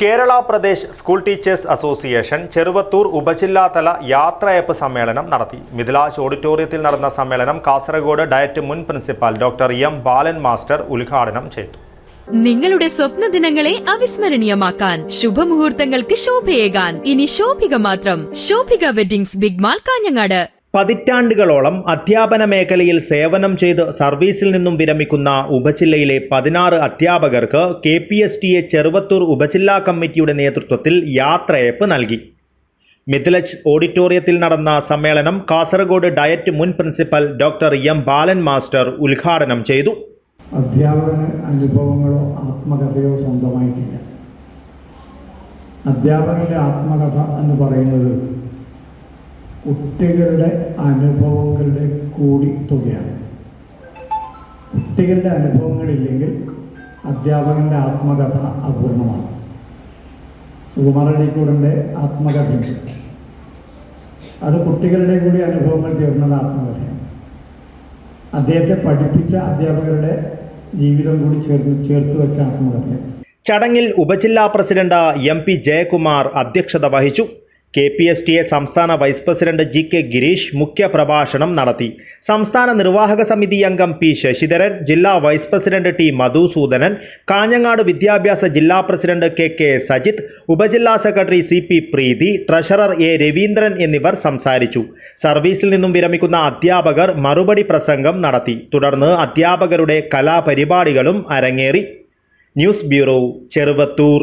Kerala Pradesh school teachers association Cheruvathur ഉപജില്ലാതല യാത്രയയപ്പ് സമ്മേളനം നടത്തി. മിഥിലാജ് ഓഡിറ്റോറിയത്തിൽ നടന്ന സമ്മേളനം കാസർഗോഡ് ഡയറ്റ് മുൻ principal doctor M Balan master ഉദ്ഘാടനം ചെയ്തു. നിങ്ങളുടെ സ്വപ്ന ദിനങ്ങളെ അവിസ്മരണീയമാക്കാൻ ശുഭമുഹൂർത്തങ്ങൾക്ക് ശോഭയേകാൻ ഇനി ശോഭിക മാത്രം. Shobhika weddings, big mall, Kanhangad. പതിറ്റാണ്ടുകളോളം അധ്യാപന മേഖലയിൽ സേവനം ചെയ്ത് സർവീസിൽ നിന്നും വിരമിക്കുന്ന ഉപജില്ലയിലെ 16 അധ്യാപകർക്ക് KPSTA ചെറുവത്തൂർ ഉപജില്ലാ കമ്മിറ്റിയുടെ നേതൃത്വത്തിൽ യാത്രയയപ്പ് നൽകി. മിഥിലാജ് ഓഡിറ്റോറിയത്തിൽ നടന്ന സമ്മേളനം കാസർഗോഡ് ഡയറ്റ് മുൻ principal doctor M Balan master ഉദ്ഘാടനം ചെയ്തു. അധ്യാപന അനുഭവങ്ങളോ ആത്മകഥയോ സ്വന്തമായിട്ടില്ല. അധ്യാപകന്റെ ആത്മകഥ എന്ന് പറയുന്നത് കുട്ടികളുടെ അനുഭവങ്ങളുടെ കൂടി തുകയാണ്. കുട്ടികളുടെ അനുഭവങ്ങളില്ലെങ്കിൽ അധ്യാപകൻ്റെ ആത്മകഥ അപൂർണമാണ്. സുകുമാരടിക്കൂടൻ്റെ ആത്മകഥയുണ്ട്. അത് കുട്ടികളുടെ കൂടി അനുഭവങ്ങൾ ചേർന്നത് ആത്മകഥയാണ്. അദ്ദേഹത്തെ പഠിപ്പിച്ച അധ്യാപകരുടെ ജീവിതം കൂടി ചേർത്ത് വെച്ച ആത്മകഥയാണ്. ചടങ്ങിൽ ഉപജില്ലാ പ്രസിഡന്റ് MP ജയകുമാർ അധ്യക്ഷത വഹിച്ചു. KPSTA സംസ്ഥാന വൈസ് പ്രസിഡന്റ് GK ഗിരീഷ് മുഖ്യപ്രഭാഷണം നടത്തി. സംസ്ഥാന നിർവാഹക സമിതി അംഗം P ശശിധരൻ, ജില്ലാ vice president T Madhusoodanan, Kanhangad വിദ്യാഭ്യാസ ജില്ലാ പ്രസിഡന്റ് KK സജിത്ത്, ഉപജില്ലാ secretary CP Preethi, treasurer A Raveendran എന്നിവർ സംസാരിച്ചു. സർവീസിൽ നിന്നും വിരമിക്കുന്ന അധ്യാപകർ മറുപടി പ്രസംഗം നടത്തി. തുടർന്ന് അധ്യാപകരുടെ കലാപരിപാടികളും അരങ്ങേറി. News bureau, Cheruvathur.